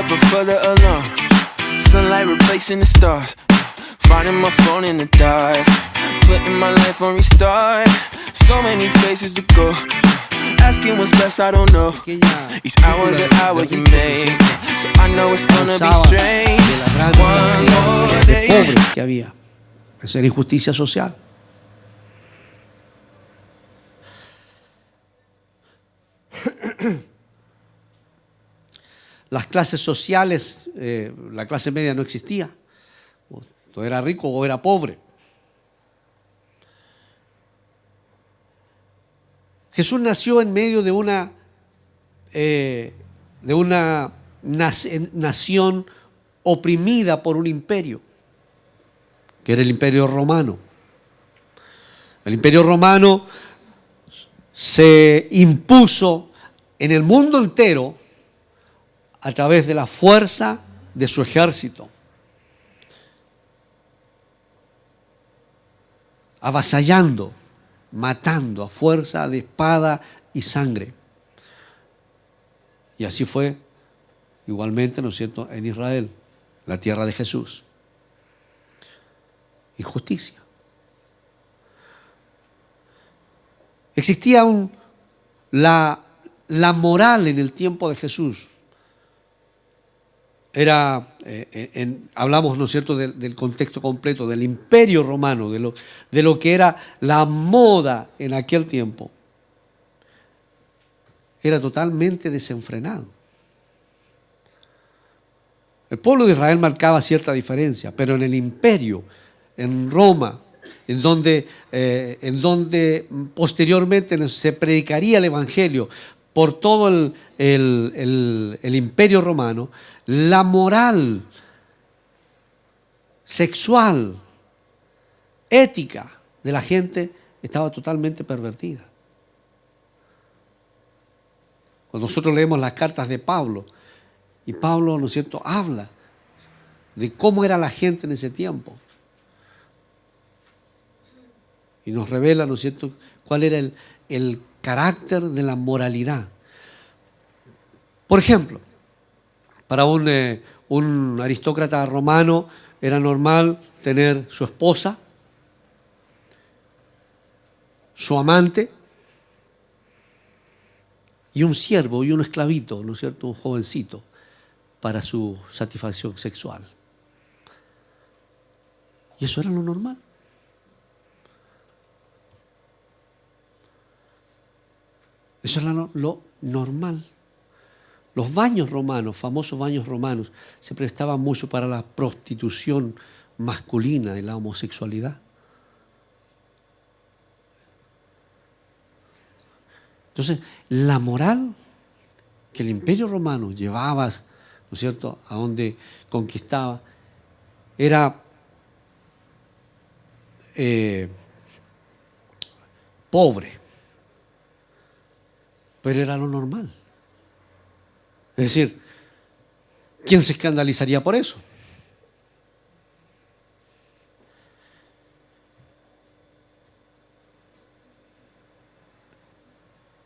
up a further along. Sunlight replacing the stars. Finding my phone in the dark. Putting my life on restart. So many places to go. Asking what's best, I don't know. Each hour's an hour you make. So I know it's gonna be strange. One more day. Pobres que había. Esa era injusticia social. Las clases sociales, la clase media no existía. O era rico o era pobre. Jesús nació en medio de una nación oprimida por un imperio, que era el Imperio Romano. El Imperio Romano se impuso en el mundo entero a través de la fuerza de su ejército, avasallando, matando a fuerza de espada y sangre. Y así fue igualmente, ¿no es cierto?, en Israel, la tierra de Jesús. Injusticia. Existía la moral en el tiempo de Jesús. Era, hablamos, ¿no es cierto?, del contexto completo, del Imperio Romano, de lo que era la moda en aquel tiempo. Era totalmente desenfrenado. El pueblo de Israel marcaba cierta diferencia, pero en el imperio, en Roma, en donde posteriormente se predicaría el Evangelio por todo el Imperio Romano, la moral sexual, ética de la gente estaba totalmente pervertida. Cuando nosotros leemos las cartas de Pablo, y Pablo, ¿no es cierto?, habla de cómo era la gente en ese tiempo. Y nos revela, ¿no es cierto?, cuál era el carácter de la moralidad. Por ejemplo, para un aristócrata romano era normal tener su esposa, su amante y un siervo y un esclavito, ¿no es cierto?, un jovencito, para su satisfacción sexual. Y eso era lo normal. Eso era lo normal. Los baños romanos, famosos baños romanos, se prestaban mucho para la prostitución masculina y la homosexualidad. Entonces, la moral que el Imperio Romano llevaba, ¿no es cierto?, a donde conquistaba, era pobre, pero era lo normal. Es decir, ¿quién se escandalizaría por eso?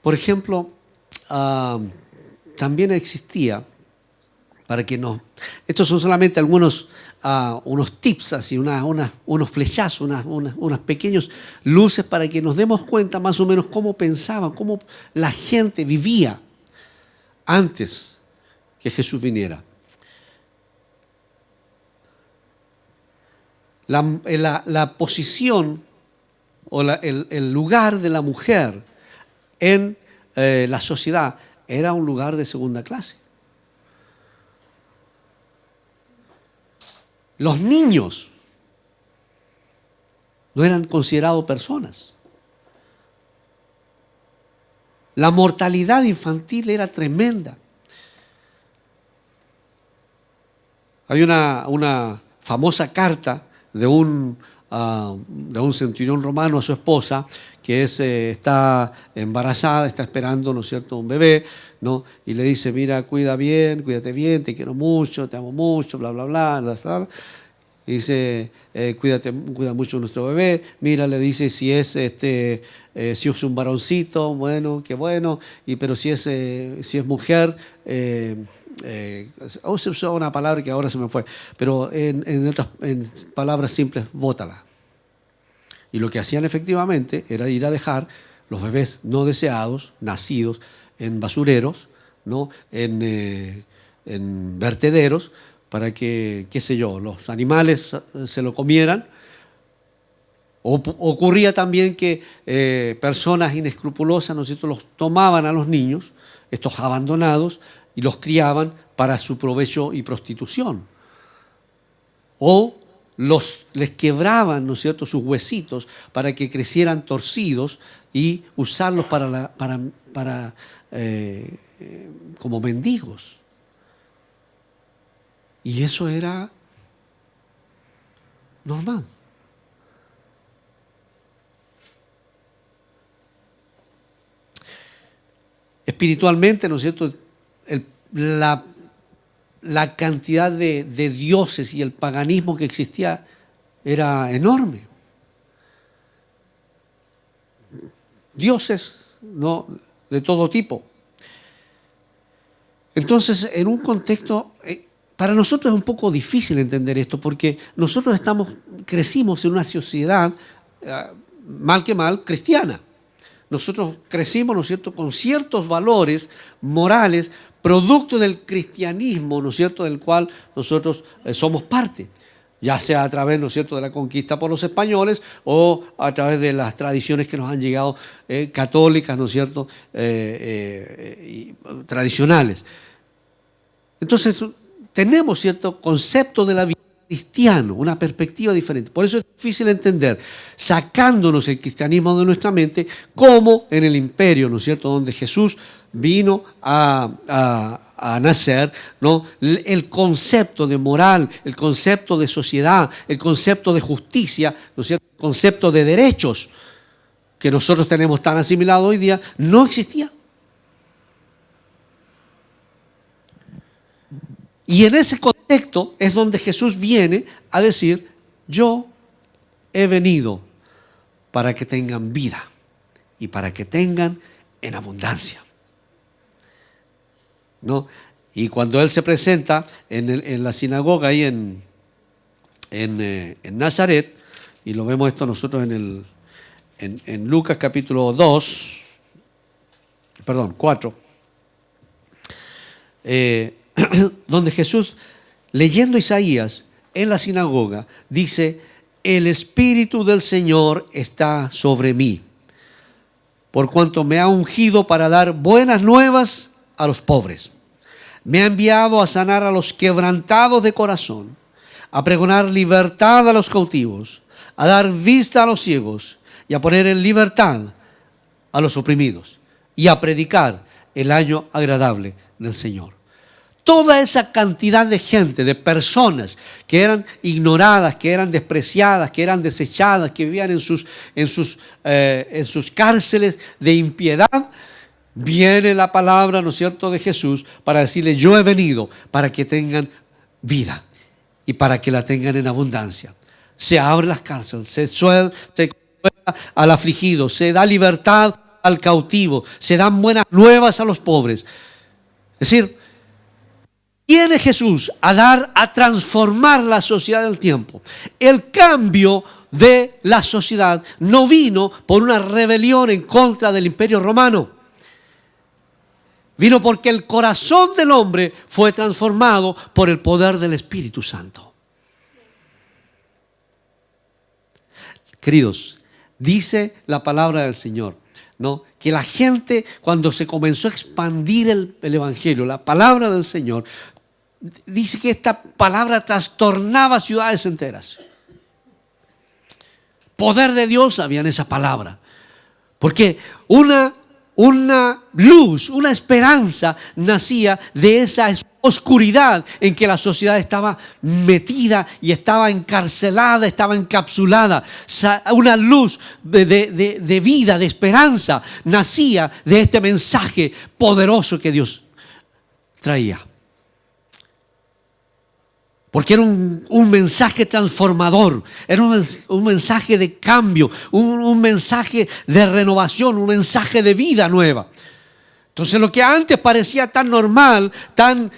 Por ejemplo, también existía, para que no, estos son solamente algunos unos tips, así, unos flechazos, unas pequeñas luces para que nos demos cuenta más o menos cómo pensaban, cómo la gente vivía antes que Jesús viniera. La posición o el lugar de la mujer en la sociedad era un lugar de segunda clase. Los niños no eran considerados personas. La mortalidad infantil era tremenda. Hay una famosa carta de un centurión romano a su esposa, que está embarazada, está esperando, ¿no es cierto?, un bebé, ¿no? Y le dice, mira, cuídate bien, te quiero mucho, te amo mucho, bla, bla, bla, bla, bla. Dice, cuida mucho a nuestro bebé. Mira, le dice si es un varoncito, bueno, qué bueno. Pero si es mujer, se usó una palabra que ahora se me fue, pero en palabras simples, bótala. Y lo que hacían efectivamente era ir a dejar los bebés no deseados, nacidos en basureros, ¿no? En vertederos, para que, qué sé yo, los animales se lo comieran. Ocurría también que personas inescrupulosas, ¿no es cierto?, los tomaban a los niños, estos abandonados, y los criaban para su provecho y prostitución. O les quebraban, ¿no es cierto?, sus huesitos para que crecieran torcidos y usarlos como mendigos. Y eso era normal. Espiritualmente, ¿no es cierto?, la cantidad de dioses y el paganismo que existía era enorme. Dioses, ¿no?, de todo tipo. Entonces, en un contexto, para nosotros es un poco difícil entender esto, porque nosotros crecimos en una sociedad, mal que mal, cristiana. Nosotros crecimos, ¿no es cierto?, con ciertos valores morales, producto del cristianismo, ¿no es cierto?, del cual nosotros somos parte, ya sea a través, ¿no es cierto?, de la conquista por los españoles o a través de las tradiciones que nos han llegado católicas, ¿no es cierto?, tradicionales. Entonces, tenemos cierto concepto de la vida cristiano, una perspectiva diferente. Por eso es difícil entender, sacándonos el cristianismo de nuestra mente, como en el imperio, ¿no es cierto?, donde Jesús vino a nacer, ¿no?, el concepto de moral, el concepto de sociedad, el concepto de justicia, ¿no es cierto?, el concepto de derechos que nosotros tenemos tan asimilado hoy día, no existía. Y en ese contexto es donde Jesús viene a decir: yo he venido para que tengan vida y para que tengan en abundancia, ¿no? Y cuando Él se presenta en la sinagoga ahí en Nazaret, y lo vemos esto nosotros en Lucas capítulo 4, donde Jesús, leyendo Isaías en la sinagoga, dice: el Espíritu del Señor está sobre mí, por cuanto me ha ungido para dar buenas nuevas a los pobres. Me ha enviado a sanar a los quebrantados de corazón, a pregonar libertad a los cautivos, a dar vista a los ciegos y a poner en libertad a los oprimidos, y a predicar el año agradable del Señor. Toda esa cantidad de gente, de personas que eran ignoradas, que eran despreciadas, que eran desechadas, que vivían en sus cárceles de impiedad, viene la palabra, ¿no es cierto?, de Jesús para decirle: yo he venido para que tengan vida y para que la tengan en abundancia. Se abren las cárceles, se suelta al afligido, se da libertad al cautivo, se dan buenas nuevas a los pobres. Es decir, viene Jesús a transformar la sociedad del tiempo. El cambio de la sociedad no vino por una rebelión en contra del Imperio Romano. Vino porque el corazón del hombre fue transformado por el poder del Espíritu Santo. Queridos, dice la palabra del Señor, ¿no?, que la gente, cuando se comenzó a expandir el Evangelio, la palabra del Señor, dice que esta palabra trastornaba ciudades enteras. Poder de Dios había en esa palabra. Porque una luz, una esperanza nacía de esa oscuridad en que la sociedad estaba metida y estaba encarcelada, estaba encapsulada. Una luz de vida, de esperanza, nacía de este mensaje poderoso que Dios traía. Porque era un mensaje transformador, era un mensaje de cambio, un mensaje de renovación, un mensaje de vida nueva. Entonces lo que antes parecía tan normal, tan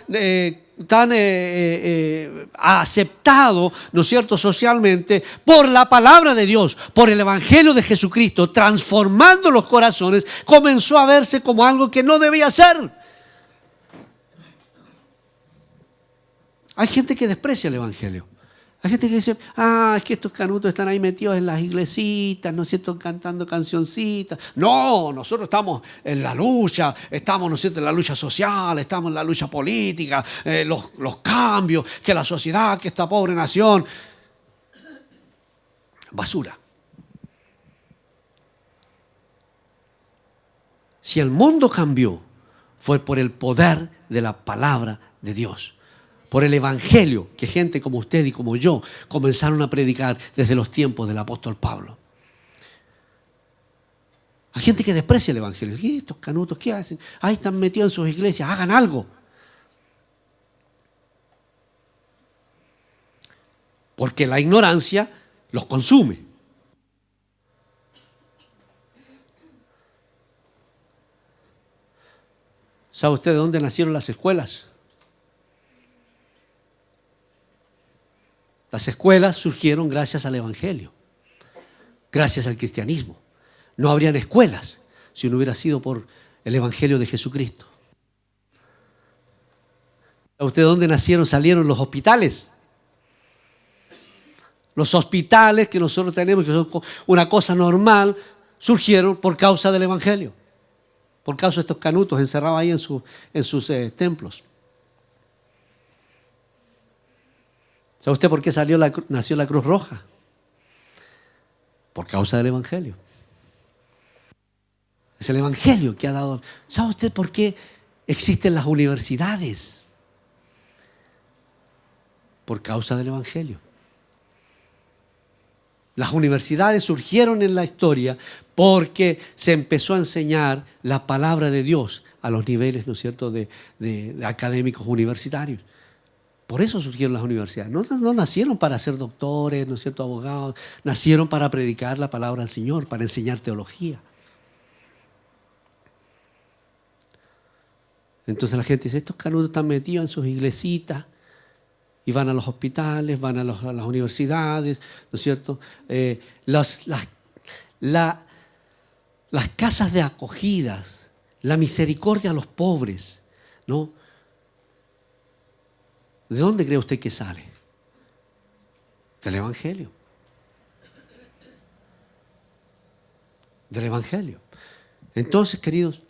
aceptado, ¿no es cierto?, socialmente, por la palabra de Dios, por el Evangelio de Jesucristo, transformando los corazones, comenzó a verse como algo que no debía ser. Hay gente que desprecia el Evangelio. Hay gente que dice, es que estos canutos están ahí metidos en las iglesitas, ¿no es cierto?, cantando cancioncitas. No, nosotros estamos en la lucha, estamos, ¿no es cierto?, en la lucha social, estamos en la lucha política, los cambios, que la sociedad, que esta pobre nación. Basura. Si el mundo cambió, fue por el poder de la palabra de Dios. Por el Evangelio que gente como usted y como yo comenzaron a predicar desde los tiempos del apóstol Pablo. Hay gente que desprecia el Evangelio. ¿Y estos canutos qué hacen? Ahí están metidos en sus iglesias, hagan algo. Porque la ignorancia los consume. ¿Sabe usted de dónde nacieron las escuelas? Las escuelas surgieron gracias al Evangelio, gracias al cristianismo. No habrían escuelas si no hubiera sido por el Evangelio de Jesucristo. ¿Sabe usted de dónde salieron los hospitales? Los hospitales que nosotros tenemos, que son una cosa normal, surgieron por causa del Evangelio. Por causa de estos canutos encerrados ahí en sus templos. ¿Sabe usted por qué nació la Cruz Roja? Por causa del Evangelio. Es el Evangelio que ha dado. ¿Sabe usted por qué existen las universidades? Por causa del Evangelio. Las universidades surgieron en la historia porque se empezó a enseñar la palabra de Dios a los niveles, ¿no es cierto?, de académicos universitarios. Por eso surgieron las universidades. No nacieron para ser doctores, ¿no es cierto?, abogados. Nacieron para predicar la palabra del Señor, para enseñar teología. Entonces la gente dice, estos canutos están metidos en sus iglesitas y van a los hospitales, van a las universidades, ¿no es cierto? Las casas de acogidas, la misericordia a los pobres, ¿no? ¿De dónde cree usted que sale? Del Evangelio. Del Evangelio. Entonces, queridos,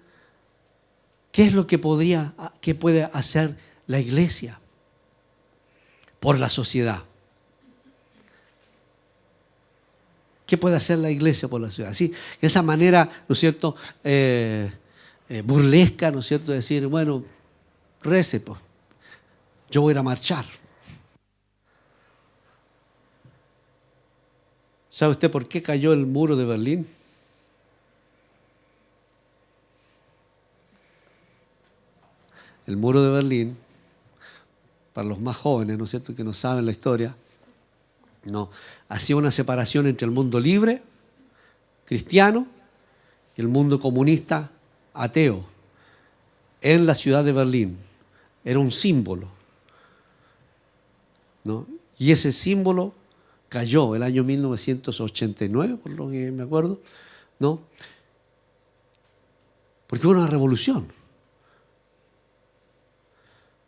¿qué es lo que puede hacer la iglesia por la sociedad? ¿Qué puede hacer la iglesia por la sociedad? Así, de esa manera, ¿no es cierto?, burlesca, ¿no es cierto?, decir, bueno, rece, pues. Yo voy a ir a marchar. ¿Sabe usted por qué cayó el muro de Berlín? El muro de Berlín, para los más jóvenes, ¿no es cierto?, que no saben la historia, no, hacía una separación entre el mundo libre, cristiano, y el mundo comunista, ateo, en la ciudad de Berlín. Era un símbolo, ¿no? Y ese símbolo cayó el año 1989, por lo que me acuerdo, ¿no? Porque hubo una revolución.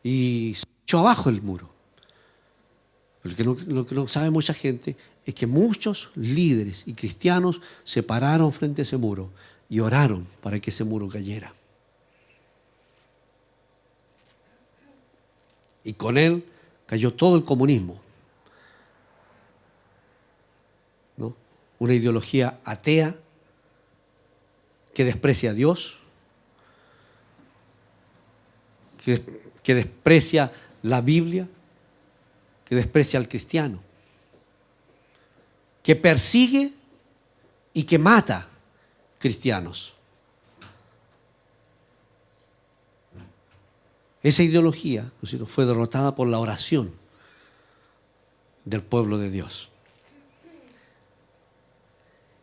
Y se echó abajo el muro. Lo que no sabe mucha gente es que muchos líderes y cristianos se pararon frente a ese muro y oraron para que ese muro cayera. Y con él cayó todo el comunismo, ¿no? Una ideología atea que desprecia a Dios, que desprecia la Biblia, que desprecia al cristiano, que persigue y que mata cristianos. Esa ideología, ¿no es cierto?, fue derrotada por la oración, del pueblo de Dios.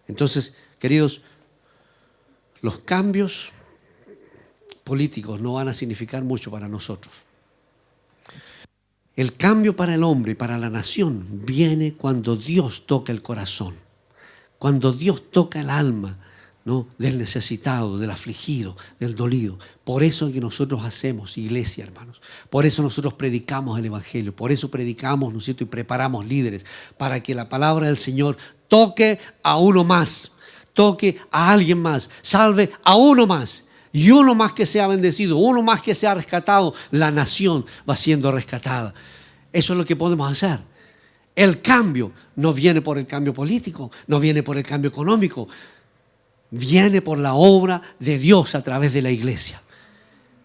Entonces, queridos, los cambios políticos no van a significar mucho para nosotros. El cambio para el hombre y para la nación viene cuando Dios toca el corazón, cuando Dios toca el alma, ¿no?, del necesitado, del afligido, del dolido. Por eso es que nosotros hacemos iglesia, hermanos. Por eso nosotros predicamos el Evangelio. Por eso predicamos, ¿no es cierto?, y preparamos líderes para que la palabra del Señor toque a uno más, toque a alguien más, salve a uno más. Y uno más que sea bendecido, uno más que sea rescatado, la nación va siendo rescatada. Eso es lo que podemos hacer. El cambio no viene por el cambio político, no viene por el cambio económico, viene por la obra de Dios a través de la iglesia.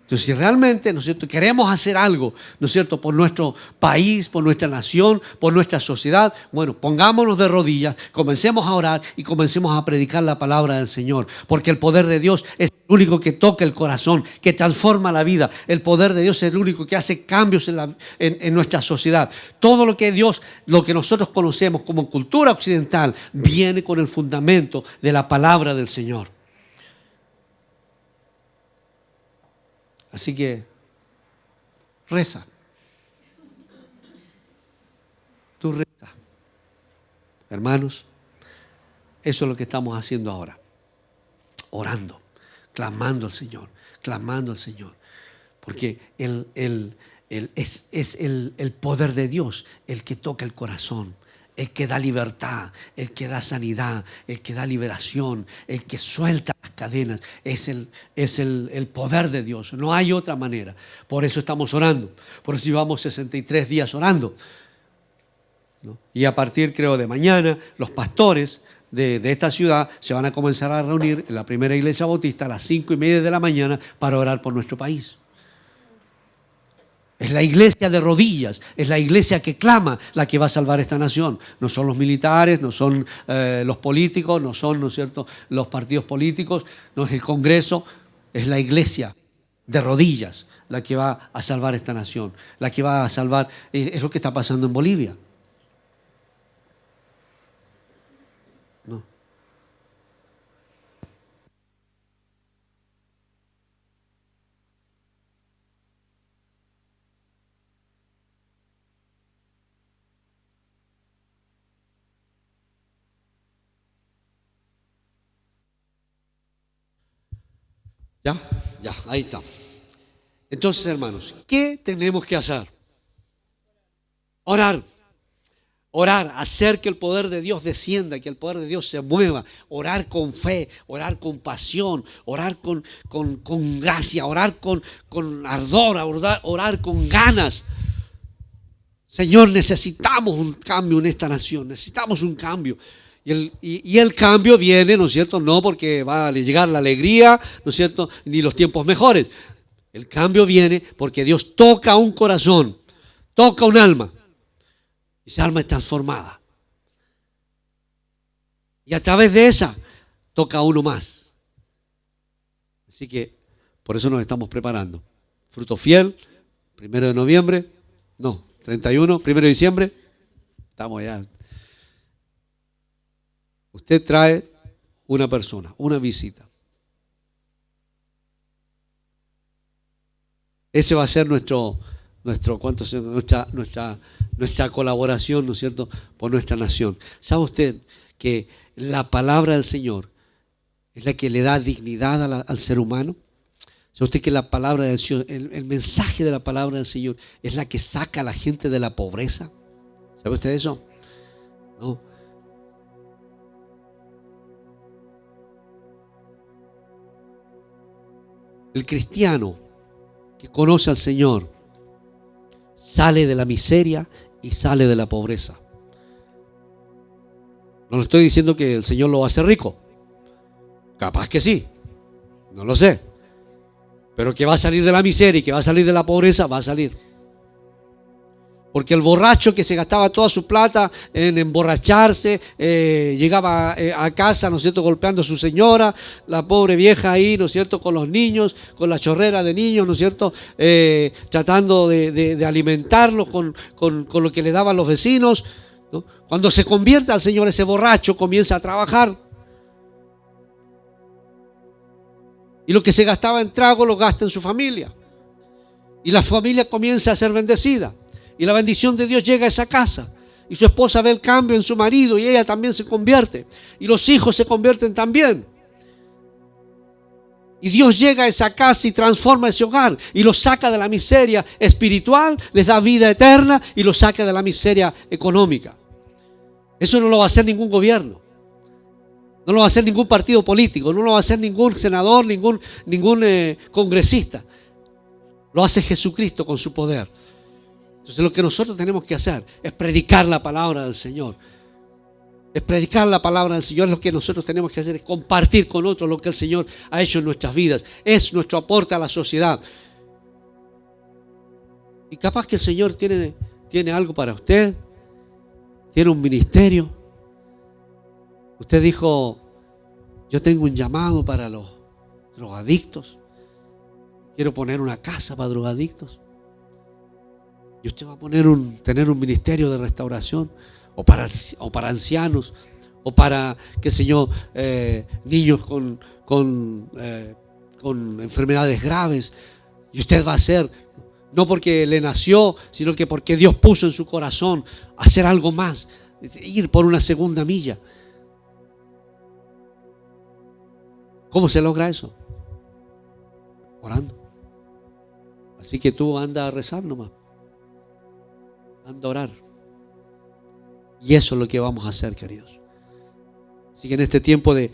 Entonces, si realmente, ¿no es cierto?, queremos hacer algo, ¿no es cierto?, por nuestro país, por nuestra nación, por nuestra sociedad, bueno, pongámonos de rodillas, comencemos a orar y comencemos a predicar la palabra del Señor, porque el poder de Dios es el único que toca el corazón, que transforma la vida. El poder de Dios es el único que hace cambios en nuestra sociedad. Todo lo que Dios, lo que nosotros conocemos como cultura occidental, viene con el fundamento de la palabra del Señor. Así que reza. Tú reza. Hermanos, eso es lo que estamos haciendo ahora. Orando, clamando al Señor, clamando al Señor. Porque es el poder de Dios el que toca el corazón, el que da libertad, el que da sanidad, el que da liberación, el que suelta las cadenas. Es el poder de Dios. No hay otra manera. Por eso estamos orando. Por eso llevamos 63 días orando, ¿no? Y a partir, creo, de mañana, los pastores de esta ciudad se van a comenzar a reunir en la primera iglesia bautista a las 5:30 de la mañana para orar por nuestro país. Es la iglesia de rodillas, es la iglesia que clama la que va a salvar esta nación. No son los militares, no son los políticos, no son, ¿no es cierto?, los partidos políticos, no es el Congreso, es la iglesia de rodillas la que va a salvar esta nación, la que va a salvar. Es lo que está pasando en Bolivia. ¿No? Ya, ahí está. Entonces, hermanos, ¿qué tenemos que hacer? Orar. Orar, hacer que el poder de Dios descienda, que el poder de Dios se mueva. Orar con fe, orar con pasión, orar con gracia, orar con ardor, orar con ganas. Señor, necesitamos un cambio en esta nación, necesitamos un cambio. Y el cambio viene, ¿no es cierto?, no porque va a llegar la alegría, ¿no es cierto?, ni los tiempos mejores. El cambio viene porque Dios toca un corazón, toca un alma, y esa alma es transformada. Y a través de esa, toca a uno más. Así que, por eso nos estamos preparando. Fruto fiel, 1 de noviembre, no, 31, 1 de diciembre, estamos ya. Usted trae una persona, una visita. Ese va a ser nuestra colaboración, ¿no es cierto?, por nuestra nación. ¿Sabe usted que la palabra del Señor es la que le da dignidad al ser humano? ¿Sabe usted que la palabra del Señor, el mensaje de la palabra del Señor es la que saca a la gente de la pobreza? ¿Sabe usted eso? No. El cristiano que conoce al Señor sale de la miseria y sale de la pobreza. No le estoy diciendo que el Señor lo va a hacer rico. Capaz que sí, no lo sé. Pero que va a salir de la miseria y que va a salir de la pobreza, va a salir. Porque el borracho que se gastaba toda su plata en emborracharse, llegaba a casa, ¿no es cierto?, golpeando a su señora, la pobre vieja ahí, ¿no es cierto?, con los niños, con la chorrera de niños, ¿no es cierto?, tratando de alimentarlos con lo que le daban los vecinos. ¿no? Cuando se convierte al Señor, ese borracho comienza a trabajar. Y lo que se gastaba en trago lo gasta en su familia. Y la familia comienza a ser bendecida. Y la bendición de Dios llega a esa casa. Y su esposa ve el cambio en su marido y ella también se convierte. Y los hijos se convierten también. Y Dios llega a esa casa y transforma ese hogar y los saca de la miseria espiritual, les da vida eterna y los saca de la miseria económica. Eso no lo va a hacer ningún gobierno. No lo va a hacer ningún partido político, no lo va a hacer ningún senador, ningún congresista. Lo hace Jesucristo con su poder. Entonces lo que nosotros tenemos que hacer es predicar la palabra del Señor. Es predicar la palabra del Señor. Es lo que nosotros tenemos que hacer, es compartir con otros lo que el Señor ha hecho en nuestras vidas. Es nuestro aporte a la sociedad. Y capaz que el Señor tiene algo para usted. Tiene un ministerio. Usted dijo, yo tengo un llamado para los drogadictos. Quiero poner una casa para drogadictos. Y usted va a tener un ministerio de restauración. O para ancianos, o para, qué sé yo, niños con enfermedades graves. Y usted va a hacer, no porque le nació, sino que porque Dios puso en su corazón hacer algo más, ir por una segunda milla. ¿Cómo se logra eso? Orando. Así que tú anda a rezar nomás, anda a orar. Y eso es lo que vamos a hacer, queridos. Así que en este tiempo de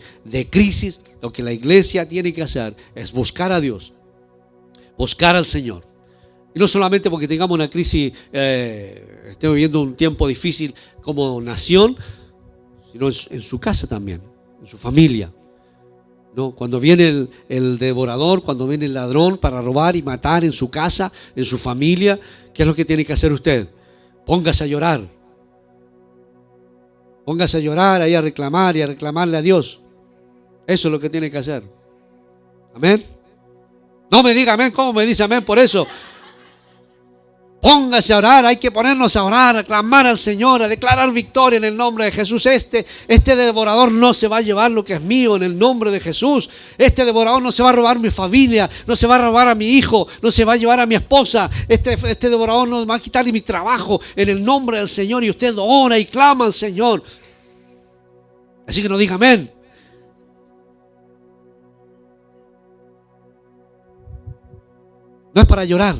crisis, lo que la iglesia tiene que hacer es buscar a Dios, buscar al Señor. Y no solamente porque tengamos una crisis, estemos viviendo un tiempo difícil como nación, sino en su casa también, en su familia. ¿No? Cuando viene el devorador, cuando viene el ladrón para robar y matar en su casa, en su familia, ¿qué es lo que tiene que hacer usted? Póngase a llorar. Póngase a llorar, ahí a reclamar y a reclamarle a Dios. Eso es lo que tiene que hacer. Amén. No me diga amén, ¿cómo me dice amén por eso? Póngase a orar, hay que ponernos a orar, a clamar al Señor, a declarar victoria en el nombre de Jesús. Este devorador no se va a llevar lo que es mío en el nombre de Jesús. Este devorador no se va a robar mi familia, no se va a robar a mi hijo, no se va a llevar a mi esposa. Este devorador no va a quitarle mi trabajo en el nombre del Señor. Y usted ora y clama al Señor. Así que no diga amén. No es para llorar.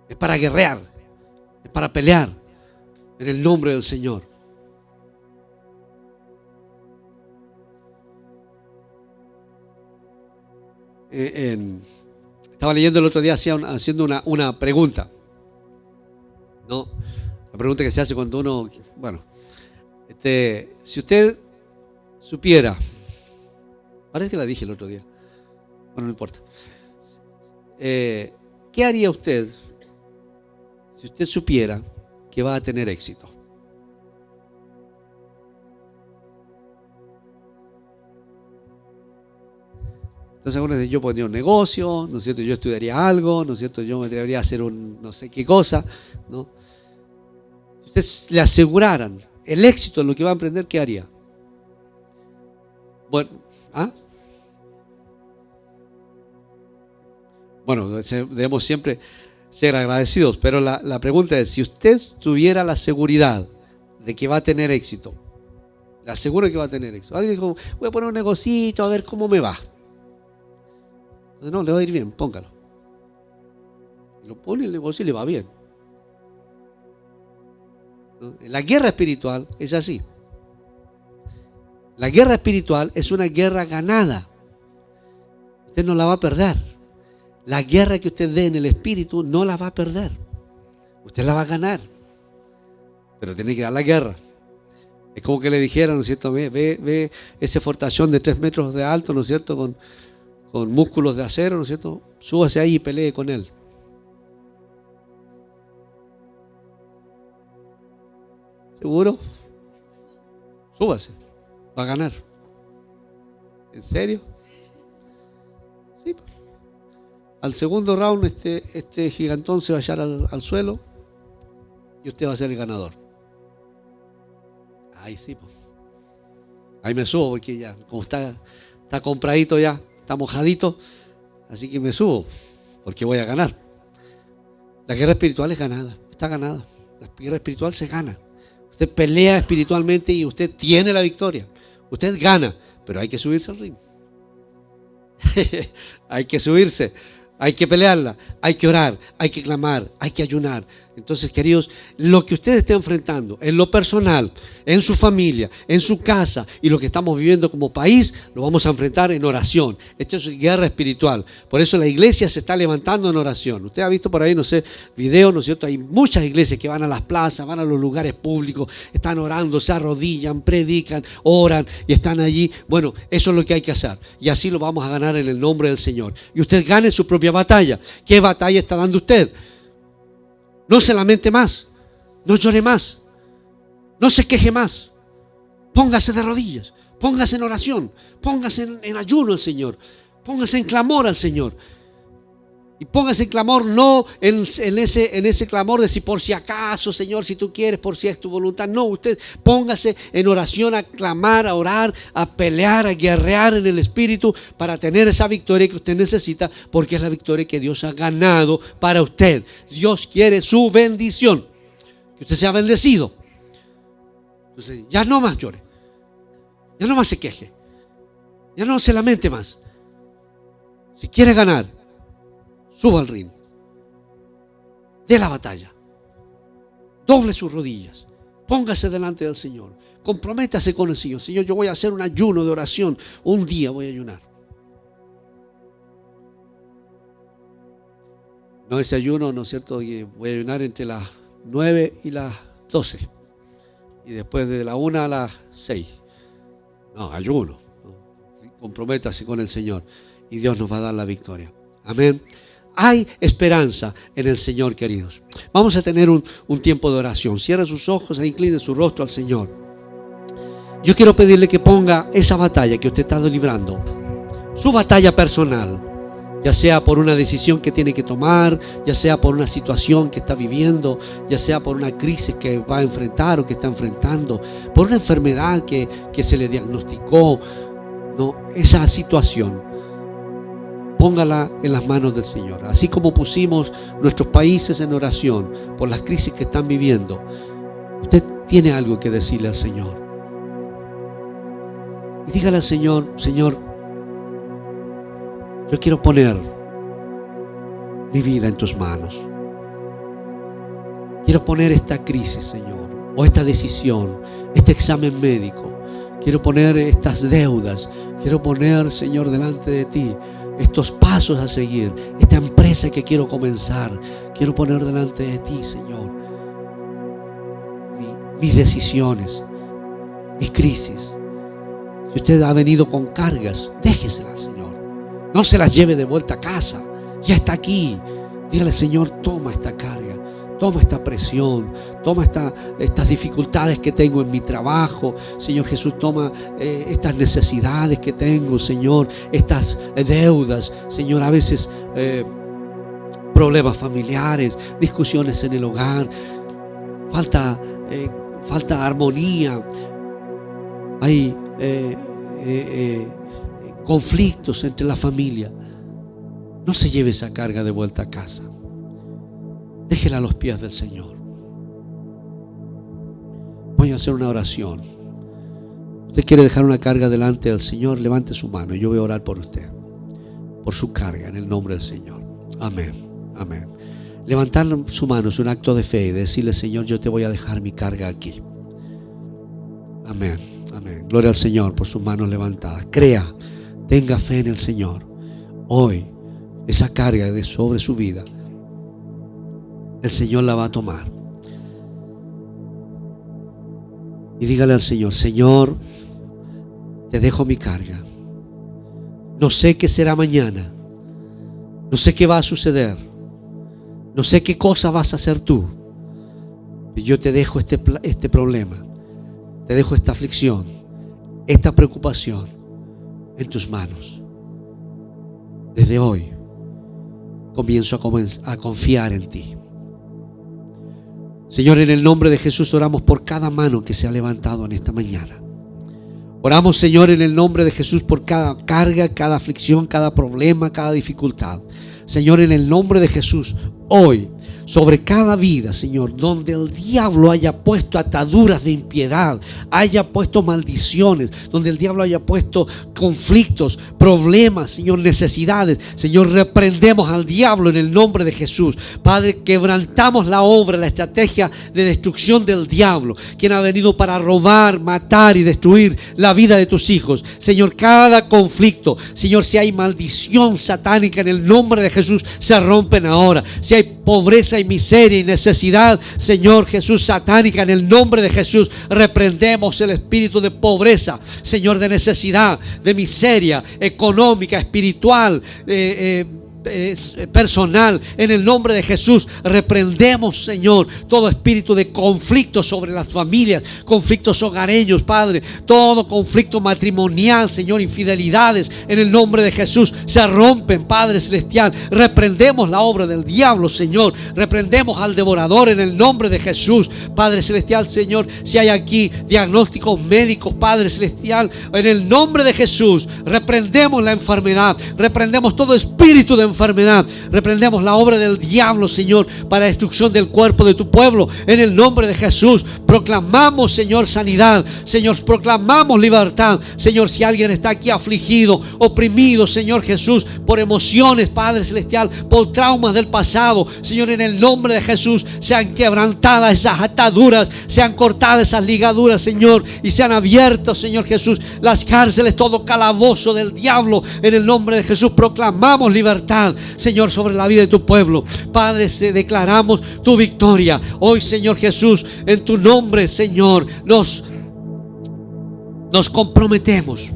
Es para guerrear, es para pelear en el nombre del Señor. Estaba leyendo el otro día haciendo una pregunta, ¿no? La pregunta que se hace cuando uno, si usted supiera, parece que la dije el otro día, bueno, no importa. ¿Qué haría usted si usted supiera que va a tener éxito? Entonces algunos dicen, yo pondría un negocio, ¿no es cierto? Yo estudiaría algo, ¿no es cierto? Yo me atrevería a hacer un no sé qué cosa, ¿no? Si ustedes le aseguraran el éxito en lo que va a emprender, ¿qué haría? Bueno, debemos siempre ser agradecidos, pero la pregunta es, si usted tuviera la seguridad de que va a tener éxito, le aseguro que va a tener éxito. Alguien dijo, voy a poner un negocito a ver cómo me va. No, le va a ir bien, póngalo. Lo pone el negocio y le va bien. La guerra espiritual es así. La guerra espiritual es una guerra ganada. Usted no la va a perder. La guerra que usted dé en el espíritu no la va a perder. Usted la va a ganar. Pero tiene que dar la guerra. Es como que le dijeran, ¿no es cierto? Ve ese fortachón de 3 metros de alto, ¿no es cierto? Con músculos de acero, ¿no es cierto? Súbase ahí y pelee con él. ¿Seguro? Súbase. Va a ganar. ¿En serio? Sí. Al segundo round este gigantón se va a echar al suelo y usted va a ser el ganador. Ahí sí, pues. Ahí me subo porque ya, como está compradito ya, está mojadito, así que me subo porque voy a ganar. La guerra espiritual es ganada, está ganada. La guerra espiritual se gana. Usted pelea espiritualmente y usted tiene la victoria. Usted gana, pero hay que subirse al ring. Hay que subirse, hay que pelearla, hay que orar, hay que clamar, hay que ayunar. Entonces, queridos, lo que usted esté enfrentando en lo personal, en su familia, en su casa y lo que estamos viviendo como país, lo vamos a enfrentar en oración. Esta es guerra espiritual. Por eso la iglesia se está levantando en oración. Usted ha visto por ahí, no sé, videos, ¿no es cierto? Hay muchas iglesias que van a las plazas, van a los lugares públicos, están orando, se arrodillan, predican, oran y están allí. Bueno, eso es lo que hay que hacer. Y así lo vamos a ganar en el nombre del Señor. Y usted gane su propia batalla. ¿Qué batalla está dando usted? No se lamente más, no llore más, no se queje más. Póngase de rodillas, póngase en oración, póngase en ayuno al Señor, póngase en clamor al Señor. Y póngase en clamor, no en ese clamor de si por si acaso, Señor, si tú quieres, por si es tu voluntad. No, usted póngase en oración a clamar, a orar, a pelear, a guerrear en el Espíritu para tener esa victoria que usted necesita, porque es la victoria que Dios ha ganado para usted. Dios quiere su bendición, que usted sea bendecido. Entonces, ya no más llore, ya no más se queje, ya no se lamente más. Si quiere ganar, suba al ring, dé la batalla, doble sus rodillas, póngase delante del Señor, comprométase con el Señor. Señor, yo voy a hacer un ayuno de oración, un día voy a ayunar. No ese ayuno, ¿no es cierto? Voy a ayunar entre las 9 y las 12 y después de la 1 a las 6. No, ayuno, ¿no? Comprométase con el Señor y Dios nos va a dar la victoria. Amén. Hay esperanza en el Señor, queridos. Vamos a tener un tiempo de oración. Cierre sus ojos e incline su rostro al Señor. Yo quiero pedirle que ponga esa batalla que usted está librando, su batalla personal, ya sea por una decisión que tiene que tomar, ya sea por una situación que está viviendo, ya sea por una crisis que va a enfrentar o que está enfrentando, por una enfermedad que se le diagnosticó, ¿no? Esa situación, póngala en las manos del Señor. Así como pusimos nuestros países en oración por las crisis que están viviendo, usted tiene algo que decirle al Señor. Y dígale al Señor: Señor, yo quiero poner mi vida en tus manos. Quiero poner esta crisis, Señor, o esta decisión, este examen médico. Quiero poner estas deudas. Quiero poner, Señor, delante de ti estos pasos a seguir, esta empresa que quiero comenzar. Quiero poner delante de ti, Señor, mis decisiones, mis crisis. Si usted ha venido con cargas, déjeselas, Señor. No se las lleve de vuelta a casa. Ya está aquí. Dígale: Señor, toma esta carga, toma esta presión, toma estas dificultades que tengo en mi trabajo. Señor Jesús, toma estas necesidades que tengo, Señor, estas deudas, Señor, a veces problemas familiares, discusiones en el hogar, falta armonía, hay conflictos entre la familia. No se lleve esa carga de vuelta a casa. Déjela a los pies del Señor. Voy a hacer una oración. Usted quiere dejar una carga delante del Señor, levante su mano y yo voy a orar por usted, por su carga, en el nombre del Señor. Amén, amén. Levantar su mano es un acto de fe y decirle: Señor, yo te voy a dejar mi carga aquí. Amén, amén. Gloria al Señor por sus manos levantadas. Crea, tenga fe en el Señor. Hoy esa carga de sobre su vida, el Señor la va a tomar. Y dígale al Señor: Señor, te dejo mi carga. No sé qué será mañana. No sé qué va a suceder. No sé qué cosa vas a hacer tú. Yo te dejo este problema. Te dejo esta aflicción, esta preocupación en tus manos. Desde hoy comienzo a confiar en ti. Señor, en el nombre de Jesús oramos por cada mano que se ha levantado en esta mañana. Oramos, Señor, en el nombre de Jesús por cada carga, cada aflicción, cada problema, cada dificultad. Señor, en el nombre de Jesús, hoy, sobre cada vida, Señor, donde el diablo haya puesto ataduras de impiedad, haya puesto maldiciones, donde el diablo haya puesto conflictos, problemas, Señor, necesidades, Señor, reprendemos al diablo en el nombre de Jesús. Padre, quebrantamos la obra, la estrategia de destrucción del diablo, quien ha venido para robar, matar y destruir la vida de tus hijos. Señor, cada conflicto, Señor, si hay maldición satánica, en el nombre de Jesús, se rompen ahora. Si hay pobreza y miseria y necesidad, Señor Jesús, satánica, en el nombre de Jesús, reprendemos el espíritu de pobreza, Señor, de necesidad, de miseria económica, espiritual, personal. En el nombre de Jesús reprendemos, Señor, todo espíritu de conflicto sobre las familias, conflictos hogareños, Padre, todo conflicto matrimonial, Señor, infidelidades, en el nombre de Jesús se rompen, Padre celestial. Reprendemos la obra del diablo, Señor, reprendemos al devorador en el nombre de Jesús, Padre celestial. Señor, si hay aquí diagnósticos médicos, Padre celestial, en el nombre de Jesús reprendemos la enfermedad, reprendemos todo espíritu de enfermedad, reprendemos la obra del diablo, Señor, para destrucción del cuerpo de tu pueblo. En el nombre de Jesús proclamamos, Señor, sanidad, Señor, proclamamos libertad. Señor, si alguien está aquí afligido, oprimido, Señor Jesús, por emociones, Padre celestial, por traumas del pasado, Señor, en el nombre de Jesús, sean quebrantadas esas ataduras, sean cortadas esas ligaduras, Señor, y sean abiertos, Señor Jesús, las cárceles, todo calabozo del diablo. En el nombre de Jesús proclamamos libertad, Señor, sobre la vida de tu pueblo. Padre, declaramos tu victoria hoy, Señor Jesús. En tu nombre, Señor, nos comprometemos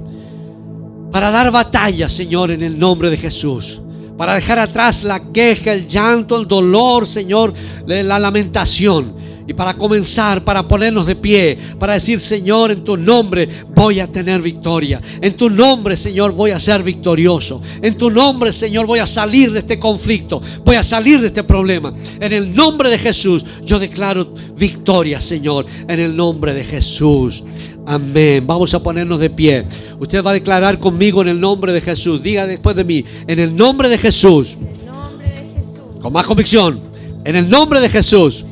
para dar batalla, Señor, en el nombre de Jesús, para dejar atrás la queja, el llanto, el dolor, Señor, la lamentación, y para comenzar, para ponernos de pie, para decir: Señor, en tu nombre voy a tener victoria. En tu nombre, Señor, voy a ser victorioso. En tu nombre, Señor, voy a salir de este conflicto, voy a salir de este problema. En el nombre de Jesús, yo declaro victoria, Señor, en el nombre de Jesús. Amén. Vamos a ponernos de pie. Usted va a declarar conmigo en el nombre de Jesús. Diga después de mí: en el nombre de Jesús. En el nombre de Jesús. Con más convicción. En el nombre de Jesús.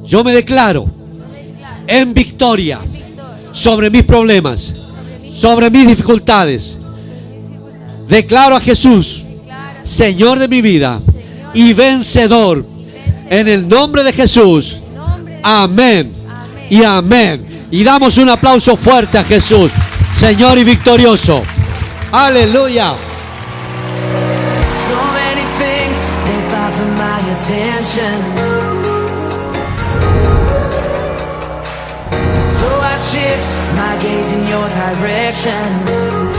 Yo me declaro en victoria sobre mis problemas, sobre mis dificultades. Declaro a Jesús Señor de mi vida y vencedor. En el nombre de Jesús. Amén y amén. Y damos un aplauso fuerte a Jesús, Señor y victorioso. Aleluya. So many things they fought for my attention. So I shift my gaze in your direction.